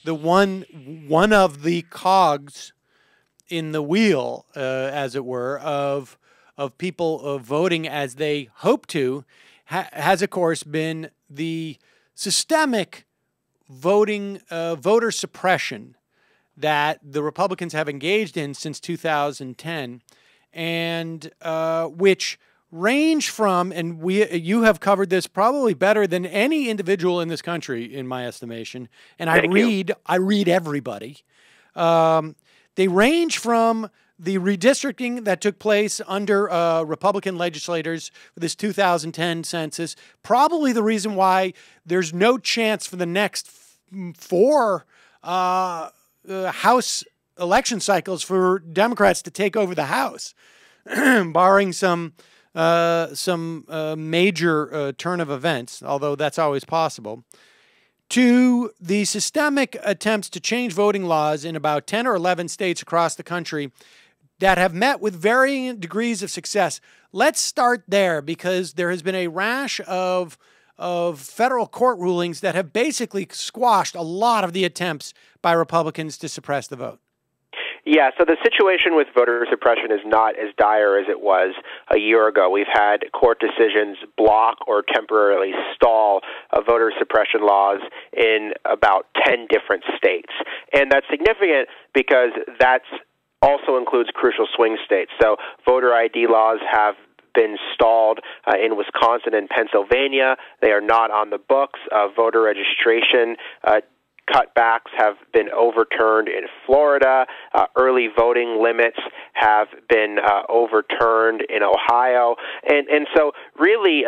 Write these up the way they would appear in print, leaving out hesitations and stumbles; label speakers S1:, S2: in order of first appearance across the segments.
S1: the one of the cogs in the wheel, as it were, of people voting as they hope to, has of course been the systemic voter suppression that the Republicans have engaged in since 2010, and which range from, and you have covered this probably better than any individual in this country, in my estimation. And I read everybody. They range from the redistricting that took place under Republican legislators for this 2010 census, probably the reason why there's no chance for the next four House election cycles for Democrats to take over the House, barring some major turn of events, although that's always possible, to the systemic attempts to change voting laws in about 10 or 11 states across the country that have met with varying degrees of success. Let's start there, because there has been a rash of federal court rulings that have basically squashed a lot of the attempts by Republicans to suppress the vote.
S2: Yeah, so the situation with voter suppression is not as dire as it was a year ago. We've had court decisions block or temporarily stall voter suppression laws in about 10 different states. And that's significant because that also includes crucial swing states. So voter ID laws have been stalled in Wisconsin and Pennsylvania. They are not on the books. Voter registration cutbacks have been overturned in Florida. Early voting limits have been overturned in Ohio. And so really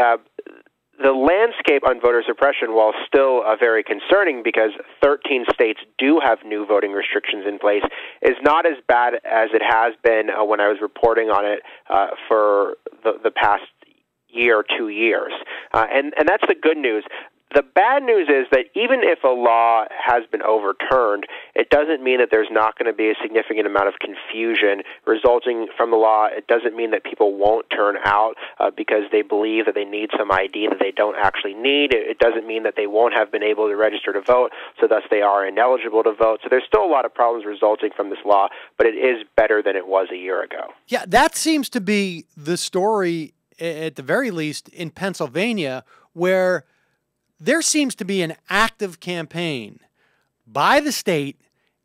S2: the landscape on voter suppression, while still very concerning because 13 states do have new voting restrictions in place, is not as bad as it has been when I was reporting on it for the past year or 2 years. And that's the good news. The bad news is that even if a law has been overturned, it doesn't mean that there's not going to be a significant amount of confusion resulting from the law. It doesn't mean that people won't turn out because they believe that they need some ID that they don't actually need. It doesn't mean that they won't have been able to register to vote, so thus they are ineligible to vote. So there's still a lot of problems resulting from this law, but it is better than it was a year ago.
S1: Yeah, that seems to be the story, at the very least, in Pennsylvania, where there seems to be an active campaign by the state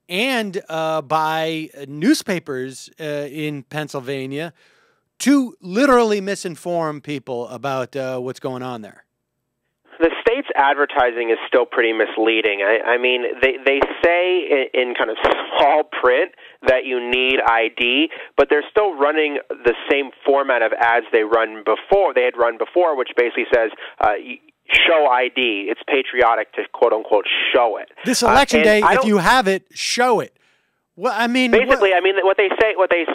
S1: and by newspapers in Pennsylvania to literally misinform people about what's going on there.
S2: The state's advertising is still pretty misleading. I mean, they say in kind of small print that you need ID, but they're still running the same format of ads they had run before, which basically says show ID. It's patriotic to quote-unquote show it.
S1: This election day, if you have it, show it. Well, I mean,
S2: basically, what they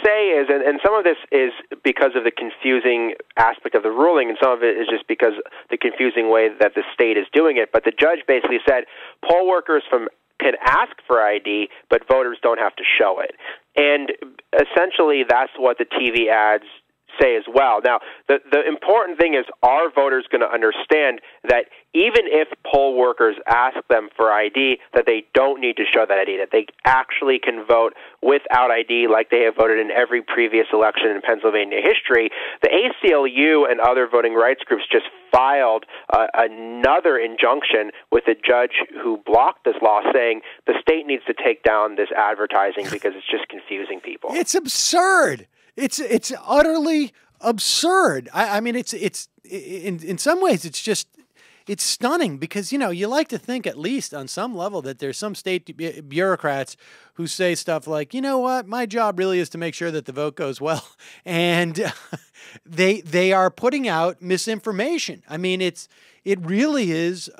S2: say is, and some of this is because of the confusing aspect of the ruling, and some of it is just because the confusing way that the state is doing it. But the judge basically said poll workers can ask for ID, but voters don't have to show it. And essentially, that's what the TV ads say as well. Now, the important thing is, are voters going to understand that even if poll workers ask them for ID, that they don't need to show that ID, that they actually can vote without ID like they have voted in every previous election in Pennsylvania history? The ACLU and other voting rights groups just filed another injunction with a judge who blocked this law, saying the state needs to take down this advertising because it's just confusing people.
S1: It's absurd. It's utterly absurd. I mean, it's in some ways it's stunning because, you like to think at least on some level that there's some state bureaucrats who say stuff like, you know what, my job really is to make sure that the vote goes well. And they are putting out misinformation. I mean, it really is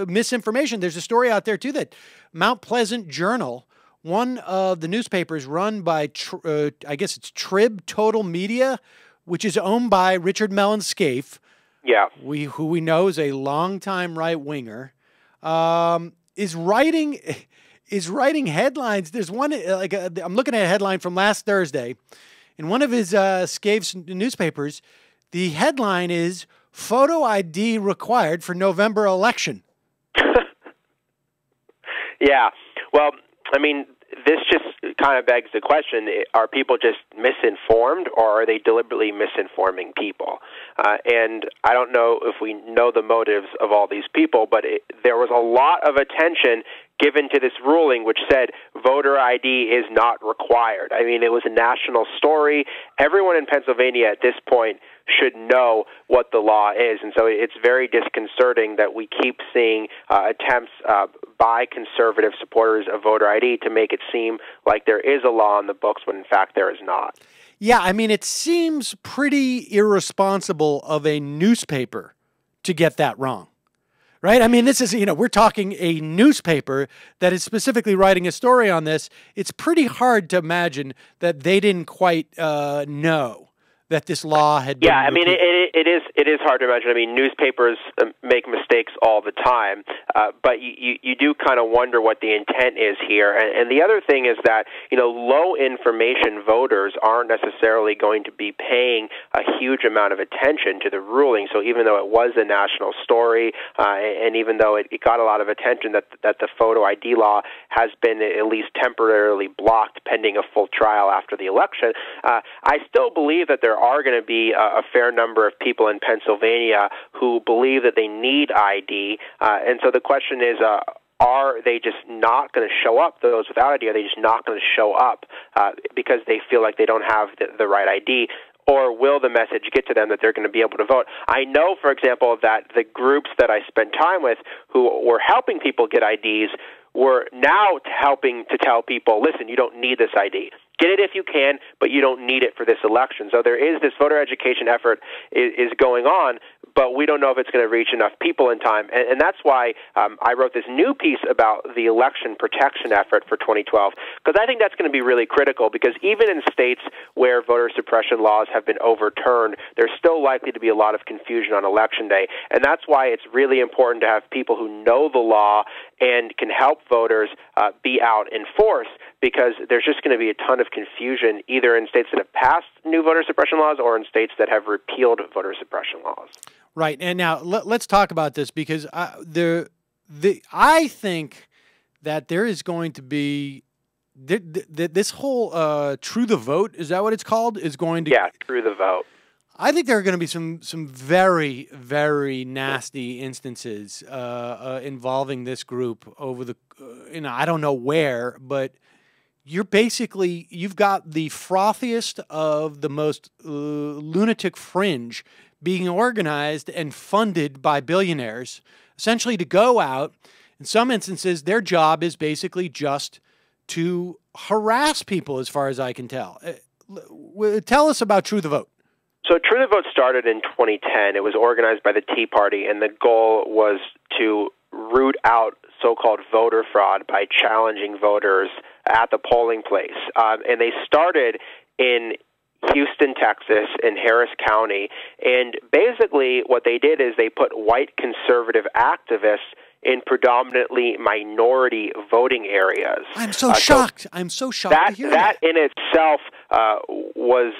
S1: misinformation. There's a story out there, too, that Mount Pleasant Journal, one of the newspapers run by, I guess it's Trib Total Media, which is owned by Richard Mellon Scaife, who we know is a longtime right-winger, is writing headlines. There's one, I'm looking at a headline from last Thursday. In one of his Scaife's newspapers, the headline is, "Photo ID required for November election."
S2: Yeah. Well, I mean, this just kind of begs the question, are people just misinformed, or are they deliberately misinforming people? And I don't know if we know the motives of all these people, but there was a lot of attention given to this ruling which said voter ID is not required. I mean, it was a national story. Everyone in Pennsylvania at this point should know what the law is, and so it's very disconcerting that we keep seeing attempts by conservative supporters of voter ID to make it seem like there is a law in the books when in fact there is not.
S1: Yeah, I mean, it seems pretty irresponsible of a newspaper to get that wrong. Right? I mean, this is, we're talking a newspaper that is specifically writing a story on this. It's pretty hard to imagine that they didn't quite know that this law had been...
S2: Yeah, I mean, it is hard to imagine. I mean, newspapers make mistakes all the time, but you do kind of wonder what the intent is here. And the other thing is that, low-information voters aren't necessarily going to be paying a huge amount of attention to the ruling. So even though it was a national story, and even though it got a lot of attention that the photo ID law has been at least temporarily blocked pending a full trial after the election, I still believe that there are going to be a fair number of people in Pennsylvania who believe that they need ID, and so the question is, are they just not going to show up, those without ID? Are they just not going to show up because they feel like they don't have the right ID? Or will the message get to them that they're going to be able to vote? I know, for example, that the groups that I spent time with who were helping people get IDs were now helping to tell people, listen, you don't need this ID. Get it if you can, but you don't need it for this election. So there is this voter education effort is going on, but we don't know if it's going to reach enough people in time. And that's why I wrote this new piece about the election protection effort for 2012, because I think that's going to be really critical, because even in states where voter suppression laws have been overturned, there's still likely to be a lot of confusion on Election Day. And that's why it's really important to have people who know the law and can help voters be out in force, because there's just going to be a ton of confusion either in states that have passed new voter suppression laws or in states that have repealed voter suppression laws.
S1: Right. And now let's talk about this, because I think that there is going to be this whole True the Vote, is that what it's called? Is going to...
S2: Yeah, True the Vote.
S1: I think there are going to be some very, very nasty instances involving this group over the, I don't know where, but you've got the frothiest of the most lunatic fringe being organized and funded by billionaires, essentially to go out. In some instances, their job is basically just to harass people, as far as I can tell. Tell us about True the Vote.
S2: So True the Vote started in 2010. It was organized by the Tea Party, and the goal was to root out so-called voter fraud by challenging voters at the polling place. And they started in Houston, Texas, in Harris County. And basically what they did is they put white conservative activists in predominantly minority voting areas.
S1: I'm so shocked. I'm so shocked to hear that.
S2: That in itself was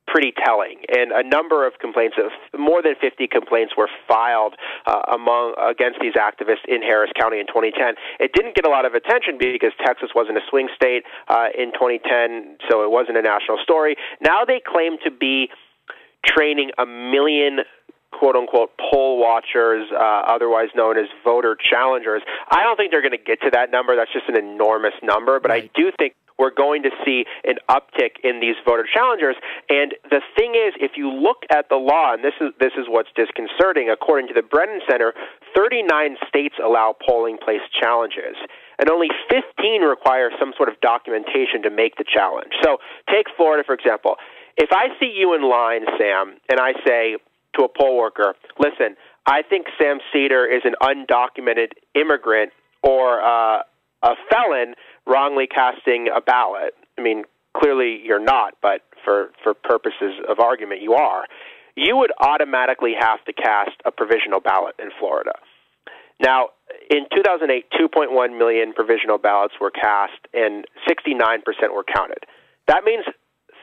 S2: pretty telling, and a number of complaints, more than 50 complaints, were filed against these activists in Harris County in 2010. It didn't get a lot of attention because Texas wasn't a swing state in 2010, so it wasn't a national story. Now they claim to be training 1 million quote-unquote poll watchers, otherwise known as voter challengers. I don't think they're going to get to that number. That's just an enormous number, but right. I do think we're going to see an uptick in these voter challengers. And the thing is, if you look at the law, and this is what's disconcerting, according to the Brennan Center, 39 states allow polling place challenges, and only 15 require some sort of documentation to make the challenge. So take Florida, for example. If I see you in line, Sam, and I say to a poll worker, listen, I think Sam Seder is an undocumented immigrant or a felon wrongly casting a ballot. I mean, clearly you're not, but for purposes of argument, you are. You would automatically have to cast a provisional ballot in Florida. Now, in 2008, 2.1 million provisional ballots were cast, and 69% were counted. That means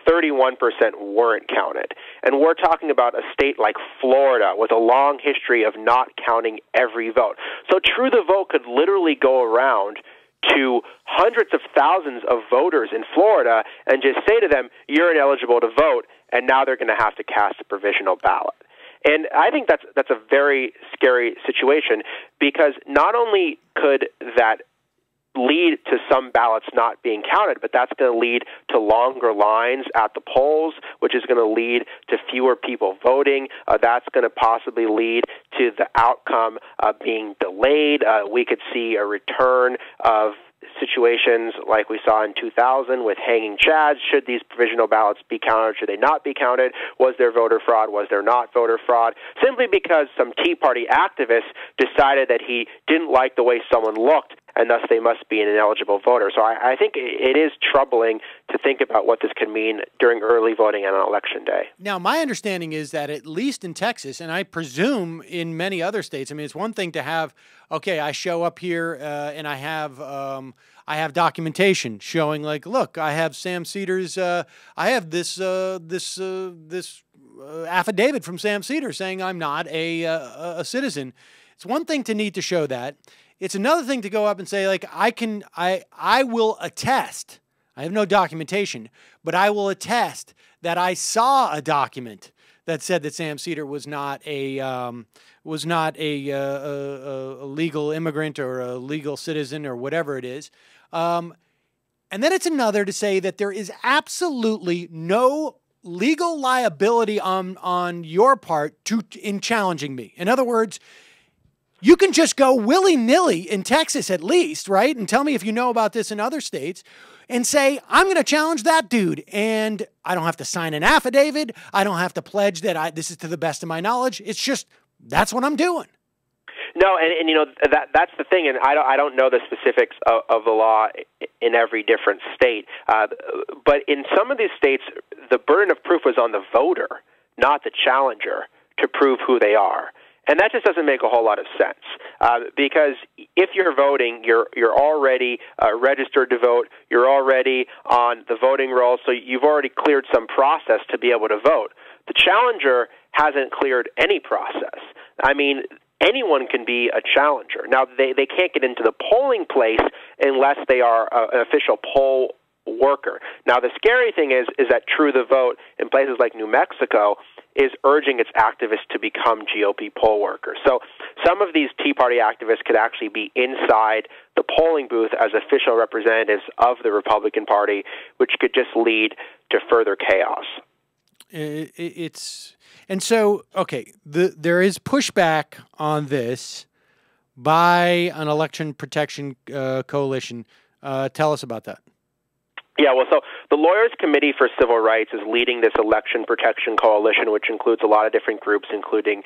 S2: 31% weren't counted. And we're talking about a state like Florida with a long history of not counting every vote. So True the Vote could literally go around to hundreds of thousands of voters in Florida and just say to them, you're ineligible to vote, and now they're going to have to cast a provisional ballot. And I think that's a very scary situation, because not only could that lead to some ballots not being counted, but that's going to lead to longer lines at the polls, which is going to lead to fewer people voting. That's going to possibly lead to the outcome being delayed. We could see a return of situations like we saw in 2000 with hanging chads. Should these provisional ballots be counted? Should they not be counted? Was there voter fraud? Was there not voter fraud? Simply because some Tea Party activist decided that he didn't like the way someone looked, and thus they must be an ineligible voter. So I think it is troubling to think about what this can mean during early voting on election day.
S1: Now, my understanding is that at least in Texas, and I presume in many other states, I mean, it's one thing to have, okay, I show up here and I have documentation showing, like, look, I have Sam Seder's, I have this affidavit from Sam Seder saying I'm not a citizen. It's one thing to need to show that. It's another thing to go up and say, like, I will attest. I have no documentation, but I will attest that I saw a document that said that Sam Seder was not a legal immigrant or a legal citizen or whatever it is. And then it's another to say that there is absolutely no legal liability on your part in challenging me. In other words, you can just go willy-nilly in Texas at least, right? And tell me if you know about this in other states and say, I'm going to challenge that dude. And I don't have to sign an affidavit. I don't have to pledge that this is to the best of my knowledge. It's just, that's what I'm doing.
S2: No, and you know, that's the thing, and I don't know the specifics of the law in every different state. But in some of these states, the burden of proof was on the voter, not the challenger, to prove who they are. And that just doesn't make a whole lot of sense, because if you're voting, you're already registered to vote, you're already on the voting roll, so you've already cleared some process to be able to vote. The challenger hasn't cleared any process. I mean, anyone can be a challenger. Now, they can't get into the polling place unless they are an official poll worker. Now, the scary thing is that True the Vote in places like New Mexico is urging its activists to become GOP poll workers. So some of these Tea Party activists could actually be inside the polling booth as official representatives of the Republican Party, which could just lead to further chaos.
S1: And so, okay, there is pushback on this by an election protection coalition. Tell us about that.
S2: Yeah, well, so the Lawyers Committee for Civil Rights is leading this election protection coalition, which includes a lot of different groups, including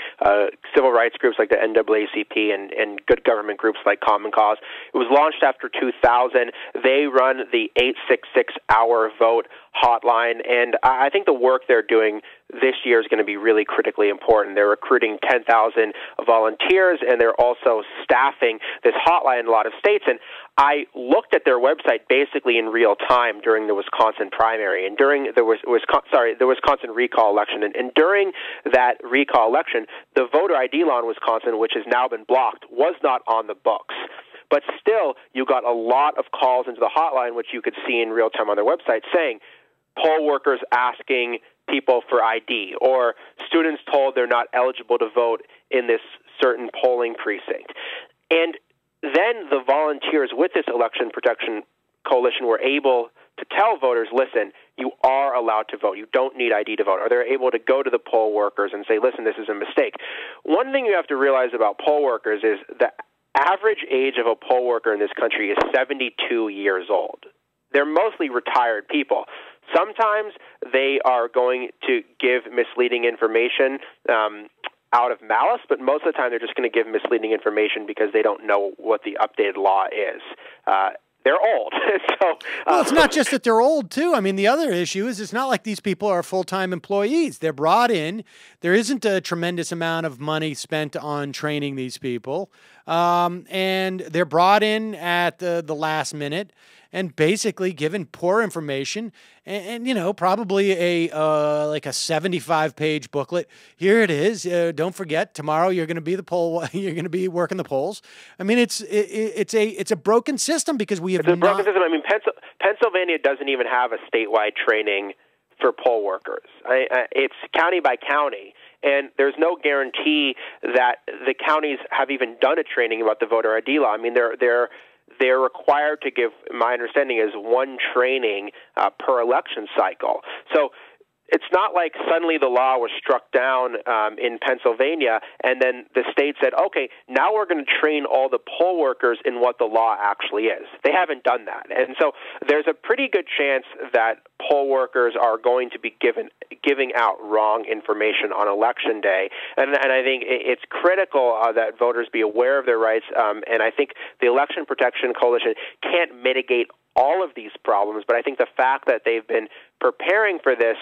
S2: civil rights groups like the NAACP and good government groups like Common Cause. It was launched after 2000. They run the 866-hour vote hotline, and I think the work they're doing this year is going to be really critically important. They're recruiting 10,000 volunteers, and they're also staffing this hotline in a lot of states. And I looked at their website basically in real time during the Wisconsin primary and during the Wisconsin recall election. And during that recall election, the voter ID law in Wisconsin, which has now been blocked, was not on the books. But still, you got a lot of calls into the hotline, which you could see in real time on their website, saying poll workers asking people for ID, or students told they're not eligible to vote in this certain polling precinct. And then the volunteers with this election protection coalition were able to tell voters, listen, you are allowed to vote. You don't need ID to vote. Or they're able to go to the poll workers and say, listen, this is a mistake. One thing you have to realize about poll workers is the average age of a poll worker in this country is 72 years old. They're mostly retired people. Sometimes they are going to give misleading information out of malice, but most of the time they're just going to give misleading information because they don't know what the updated law is. They're old.
S1: Well, it's not just that they're old, too. I mean, the other issue is it's not like these people are full-time employees. They're brought in. There isn't a tremendous amount of money spent on training these people. And they're brought in at the last minute. and basically given poor information and probably like a 75-page booklet. Here it is. Don't forget, tomorrow you're going to be you're going to be working the polls. I mean, it's a broken system because we have
S2: broken system. I mean, Pennsylvania doesn't even have a statewide training for poll workers. It's county by county, and there's no guarantee that the counties have even done a training about the voter ID law. I mean, they're required to give, my understanding is, one training per election cycle. So it's not like suddenly the law was struck down in Pennsylvania and then the state said, okay, now we're going to train all the poll workers in what the law actually is. They haven't done that. And so there's a pretty good chance that poll workers are going to be giving out wrong information on Election Day. And I think it's critical that voters be aware of their rights. And I think the Election Protection Coalition can't mitigate all of these problems, but I think the fact that they've been preparing for this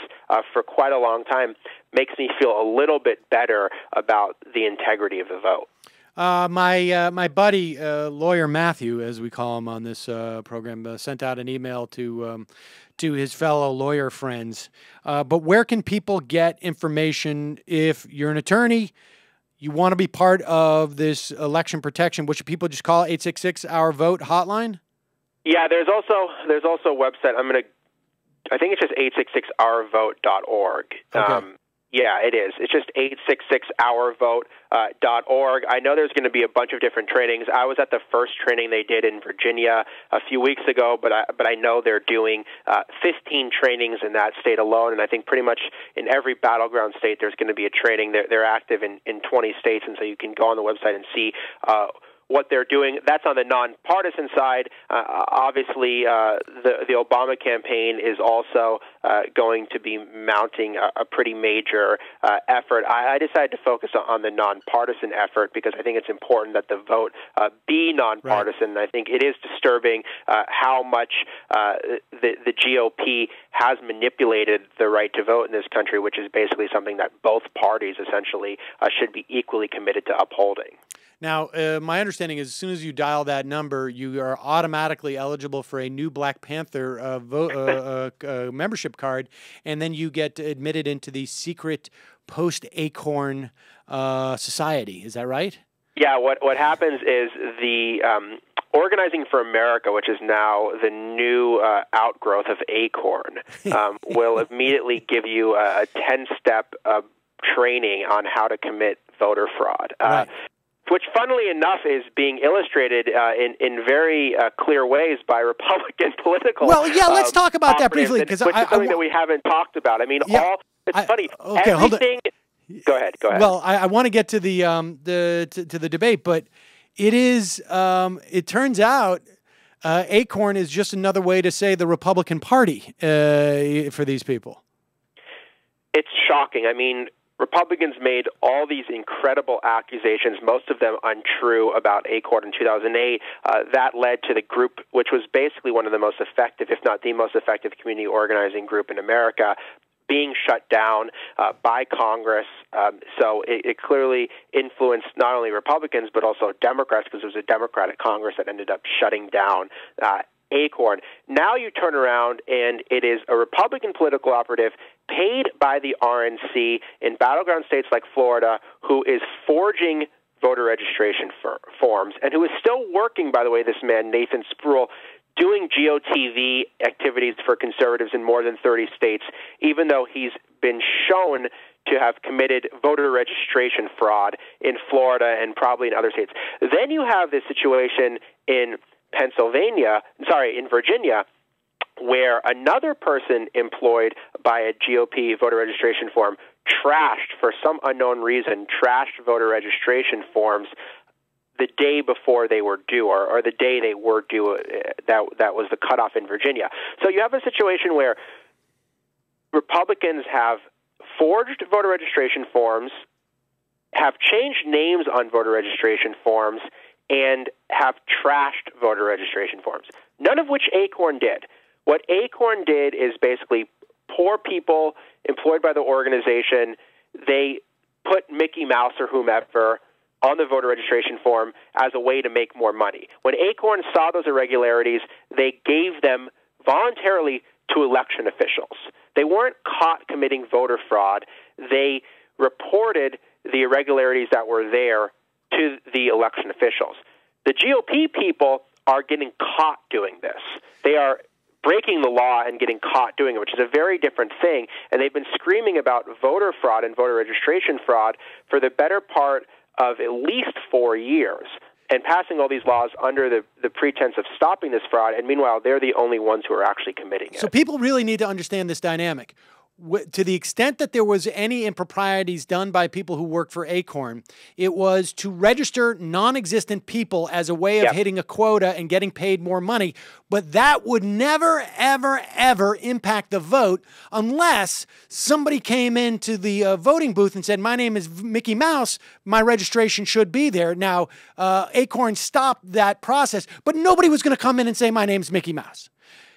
S2: for quite a long time makes me feel a little bit better about the integrity of the vote.
S1: My buddy, lawyer Matthew, as we call him on this program, sent out an email to his fellow lawyer friends. But where can people get information if you're an attorney? You want to be part of this election protection? What should people just call 866-OUR-VOTE hotline?
S2: Yeah, there's also a website. I think it's just 866ourvote.org.
S1: Okay.
S2: Yeah, it is. It's just 866ourvote.org. I know there's going to be a bunch of different trainings. I was at the first training they did in Virginia a few weeks ago, but I know they're doing 15 trainings in that state alone, and I think pretty much in every battleground state there's going to be a training. They're active in 20 states, and so you can go on the website and see what they're doing. That's on the nonpartisan side. Obviously, the Obama campaign is also going to be mounting a pretty major effort. I decided to focus on the nonpartisan effort because I think it's important that the vote be nonpartisan. Right. I think it is disturbing how much the GOP has manipulated the right to vote in this country, which is basically something that both parties essentially should be equally committed to upholding.
S1: Now, my understanding is as soon as you dial that number, you are automatically eligible for a new Black Panther membership card, and then you get admitted into the secret post-Acorn society. Is that right?
S2: Yeah, what happens is the Organizing for America, which is now the new outgrowth of Acorn, will immediately give you a 10-step training on how to commit voter fraud.
S1: Right.
S2: Which, funnily enough, is being illustrated in very clear ways by Republican political.
S1: Well, yeah, let's talk about that briefly, because
S2: which is something that we haven't taled about. I mean, it's funny.
S1: Okay,
S2: everything. Go ahead.
S1: Well, I want to get to the debate, but it is. It turns out Acorn is just another way to say the Republican Party for these people.
S2: It's shocking. I mean, Republicans made all these incredible accusations, most of them untrue, about Acorn in 2008. That led to the group, which was basically one of the most effective, if not the most effective, community organizing group in America, being shut down by Congress. So it clearly influenced not only Republicans but also Democrats, because it was a Democratic Congress that ended up shutting down Acorn. Now you turn around and it is a Republican political operative paid by the RNC in battleground states like Florida who is forging voter registration forms and who is still working, by the way, this man, Nathan Spruill, doing GOTV activities for conservatives in more than 30 states, even though he's been shown to have committed voter registration fraud in Florida and probably in other states. Then you have this situation in Virginia, where another person employed by a GOP voter registration form for some unknown reason, trashed voter registration forms the day before they were due, or the day they were due. That was the cutoff in Virginia. So you have a situation where Republicans have forged voter registration forms, have changed names on voter registration forms, and have trashed voter registration forms, none of which Acorn did. What Acorn did is basically poor people employed by the organization, they put Mickey Mouse or whomever on the voter registration form as a way to make more money. When Acorn saw those irregularities, they gave them voluntarily to election officials. They weren't caught committing voter fraud. They reported the irregularities that were there to the election officials. The GOP people are getting caught doing this. They are breaking the law and getting caught doing it, which is a very different thing. And they've been screaming about voter fraud and voter registration fraud for the better part of at least 4 years, and passing all these laws under the pretense of stopping this fraud. And meanwhile, they're the only ones who are actually committing it.
S1: So people really need to understand this dynamic. To the extent that there was any improprieties done by people who worked for Acorn, it was to register non-existent people as a way of hitting a quota and getting paid more money. But that would never, ever, ever impact the vote unless somebody came into the voting booth and said, my name is Mickey Mouse, my registration should be there. Now, Acorn stopped that process, but nobody was going to come in and say, my name's Mickey Mouse.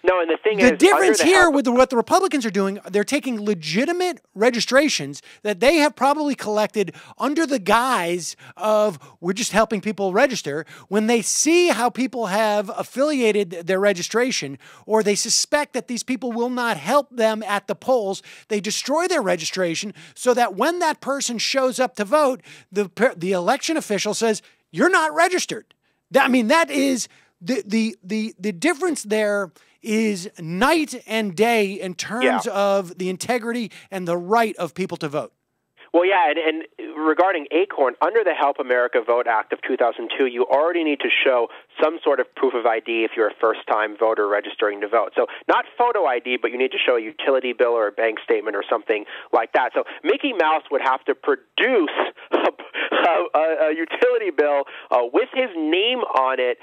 S2: No, and
S1: the difference here with what the Republicans are doing, they're taking legitimate registrations that they have probably collected under the guise of we're just helping people register. When they see how people have affiliated their registration, or they suspect that these people will not help them at the polls, they destroy their registration so that when that person shows up to vote, the election official says, you're not registered. I mean, that is the difference there is night and day in terms of the integrity and the right of people to vote.
S2: Well, yeah, and regarding Acorn, under the Help America Vote Act of 2002, you already need to show some sort of proof of ID if you're a first-time voter registering to vote. So not photo ID, but you need to show a utility bill or a bank statement or something like that. So Mickey Mouse would have to produce a utility bill with his name on it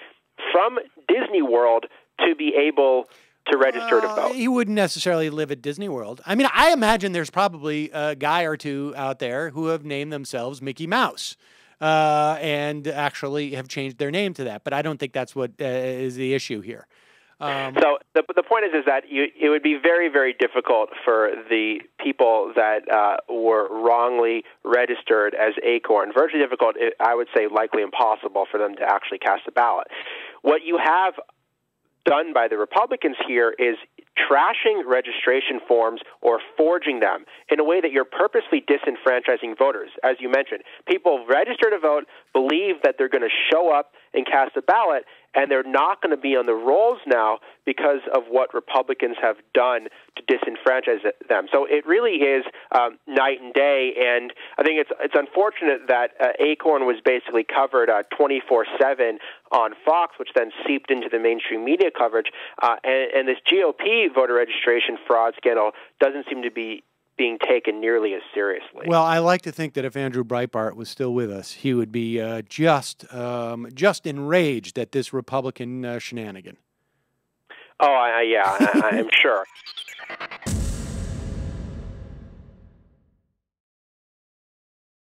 S2: from Disney World to be able to register to vote.
S1: He wouldn't necessarily live at Disney World. I mean, I imagine there's probably a guy or two out there who have named themselves Mickey Mouse and actually have changed their name to that. But I don't think that's what is the issue here.
S2: So the point is that it would be very, very difficult for the people that were wrongly registered as Acorn, virtually difficult, I would say likely impossible for them to actually cast a ballot. What you have done by the Republicans here is trashing registration forms or forging them in a way that you're purposely disenfranchising voters. As you mentioned, people register to vote, believe that they're going to show up and cast a ballot, and they're not going to be on the rolls now because of what Republicans have done to disenfranchise them. So it really is night and day, and I think it's unfortunate that Acorn was basically covered 24/7 on Fox, which then seeped into the mainstream media coverage, and this GOP voter registration fraud scandal doesn't seem to be being taken nearly as seriously.
S1: Well, I like to think that if Andrew Breitbart was still with us, he would be just enraged at this Republican shenanigan.
S2: Oh, yeah, I'm sure.